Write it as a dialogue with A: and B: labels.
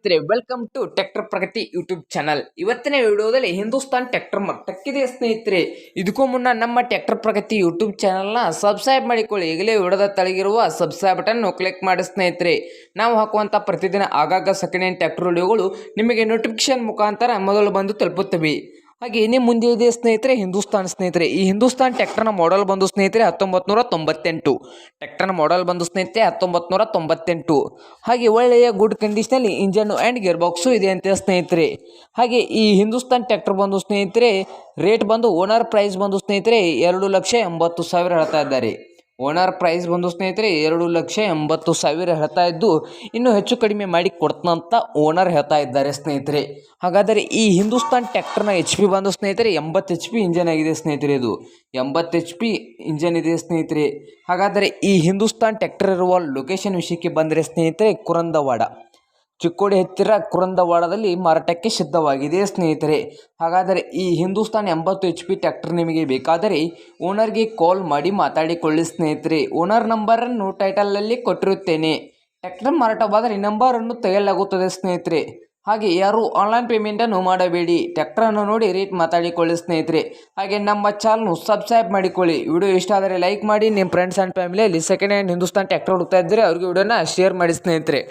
A: Welcome to tractor Pragati YouTube channel. ಇವತ್ತಿನ ವಿಡಿಯೋದಲ್ಲಿ Hindustan tractor ಟಕ್ಕಿದೆ ಸ್ನೇಹಿತರೆ. ಇದಕ್ಕೂ ಮುನ್ನ ನಮ್ಮ ಟ್ರ್ಯಾಕ್ಟರ್ ಪ್ರಗತಿ ಯೂಟ್ಯೂಬ್ ಚಾನಲ್ನ ಸಬ್ಸ್ಕ್ರೈಬ್ ಮಾಡಿಕೊಳ್ಳಿ. ಈಗಲೇ ವಿಡಿಯೋದ ತಳಗಿರುವ ಸಬ್ಸ್ಕ್ರೈಬ್ ಬಟನ್ ಕ್ಲಿಕ್ ಮಾಡಿ ಸ್ನೇಹಿತರೆ. ನಾವು ಹಾಕುವಂಥ ಪ್ರತಿದಿನ ಆಗಾಗ ಸೆಕೆಂಡ್ ಹ್ಯಾಂಡ್ ಟ್ರ್ಯಾಕ್ಟರ್ ವಿಡಿಯೋಗಳು ನಿಮಗೆ ನೋಟಿಫಿಕೇಶನ್ ಮುಖಾಂತರ ಮೊದಲು ಬಂದು ತಲುಪುತ್ತವೆ. ಹಾಗೆ ಇನ್ನೇ ಮುಂದೆ ಇದೆ ಸ್ನೇಹಿತರೆ ಹಿಂದೂಸ್ತಾನ್ ಸ್ನೇಹಿತರೆ. ಈ ಹಿಂದೂಸ್ತಾನ್ ಟ್ರ್ಯಾಕ್ಟರ್ನ ಮಾಡೆಲ್ ಬಂದು ಸ್ನೇಹಿತರೆ 1998. ಟ್ರ್ಯಾಕ್ಟರ್ನ ಮಾಡೆಲ್ ಬಂದು ಸ್ನೇಹಿತರೆ 1998. ಹಾಗೆ ಒಳ್ಳೆಯ ಗುಡ್ ಕಂಡೀಷನಲ್ಲಿ ಇಂಜನ್ ಆ್ಯಂಡ್ ಗೇರ್ ಬಾಕ್ಸು ಇದೆ ಅಂತ ಸ್ನೇಹಿತರೆ. ಹಾಗೆ ಈ ಹಿಂದೂಸ್ತಾನ್ ಟ್ರ್ಯಾಕ್ಟರ್ ಬಂದು ಸ್ನೇಹಿತರೆ ರೇಟ್ ಬಂದು ಓನರ್ ಪ್ರೈಸ್ ಬಂದು ಸ್ನೇಹಿತರೆ 2,80,000 ಹೇಳ್ತಾ ಇದ್ದಾರೆ. ಓನರ್ ಪ್ರೈಸ್ ಬಂದು ಸ್ನೇಹಿತರೆ 2,80,000 ಹೇಳ್ತಾ ಇದ್ದು, ಇನ್ನೂ ಹೆಚ್ಚು ಕಡಿಮೆ ಮಾಡಿ ಕೊಡ್ತಂತ ಓನರ್ ಹೇಳ್ತಾ ಇದ್ದಾರೆ ಸ್ನೇಹಿತರೆ. ಹಾಗಾದರೆ ಈ ಹಿಂದೂಸ್ತಾನ್ ಟ್ರ್ಯಾಕ್ಟರ್ನ HP ಬಂದು ಸ್ನೇಹಿತರೆ 80 HP ಇಂಜನ್ ಆಗಿದೆ ಸ್ನೇಹಿತರೆ. ಇದು 80 HP ಇಂಜನ್ ಇದೆ ಸ್ನೇಹಿತರೆ. ಹಾಗಾದರೆ ಈ ಹಿಂದೂಸ್ತಾನ್ ಟ್ರ್ಯಾಕ್ಟರ್ ಇರುವ ಲೊಕೇಶನ್ ವಿಷಯಕ್ಕೆ ಬಂದರೆ ಸ್ನೇಹಿತರೆ ಕುರಂದವಾಡ, ಚಿಕ್ಕೋಡಿ ಹತ್ತಿರ ಕುರಂದವಾಡದಲ್ಲಿ ಮಾರಾಟಕ್ಕೆ ಸಿದ್ಧವಾಗಿದೆ ಸ್ನೇಹಿತರೆ. ಹಾಗಾದರೆ ಈ ಹಿಂದೂಸ್ತಾನ್ 80 HP ಟ್ರ್ಯಾಕ್ಟರ್ ನಿಮಗೆ ಬೇಕಾದರೆ ಓನರ್ಗೆ ಕಾಲ್ ಮಾಡಿ ಮಾತಾಡಿಕೊಳ್ಳಿ ಸ್ನೇಹಿತರೆ. ಓನರ್ ನಂಬರನ್ನು ಟೈಟಲಲ್ಲಿ ಕೊಟ್ಟಿರುತ್ತೇನೆ. ಟ್ರ್ಯಾಕ್ಟರ್ ಮಾರಾಟವಾದರೆ ಈ ನಂಬರನ್ನು ತೆಗೆಯಲಾಗುತ್ತದೆ ಸ್ನೇಹಿತರೆ. ಹಾಗೆ ಯಾರು ಆನ್ಲೈನ್ ಪೇಮೆಂಟನ್ನು ಮಾಡಬೇಡಿ. ಟ್ರ್ಯಾಕ್ಟರನ್ನು ನೋಡಿ ರೇಟ್ ಮಾತಾಡಿಕೊಳ್ಳಿ ಸ್ನೇಹಿತರೆ. ಹಾಗೆ ನಮ್ಮ ಚಾನಲ್ನು ಸಬ್ಸ್ಕ್ರೈಬ್ ಮಾಡಿಕೊಳ್ಳಿ. ವಿಡಿಯೋ ಇಷ್ಟ ಆದರೆ ಲೈಕ್ ಮಾಡಿ. ನಿಮ್ಮ ಫ್ರೆಂಡ್ಸ್ ಆ್ಯಂಡ್ ಫ್ಯಾಮಿಲಿಯಲ್ಲಿ ಸೆಕೆಂಡ್ ಹ್ಯಾಂಡ್ ಹಿಂದೂಸ್ತಾನ್ ಟ್ರ್ಯಾಕ್ಟರ್ ಹುಡುಕ್ತಾ ಇದ್ದರೆ ಅವ್ರಿಗೆ ವಿಡಿಯೋನ ಶೇರ್ ಮಾಡಿ ಸ್ನೇಹಿತರೆ.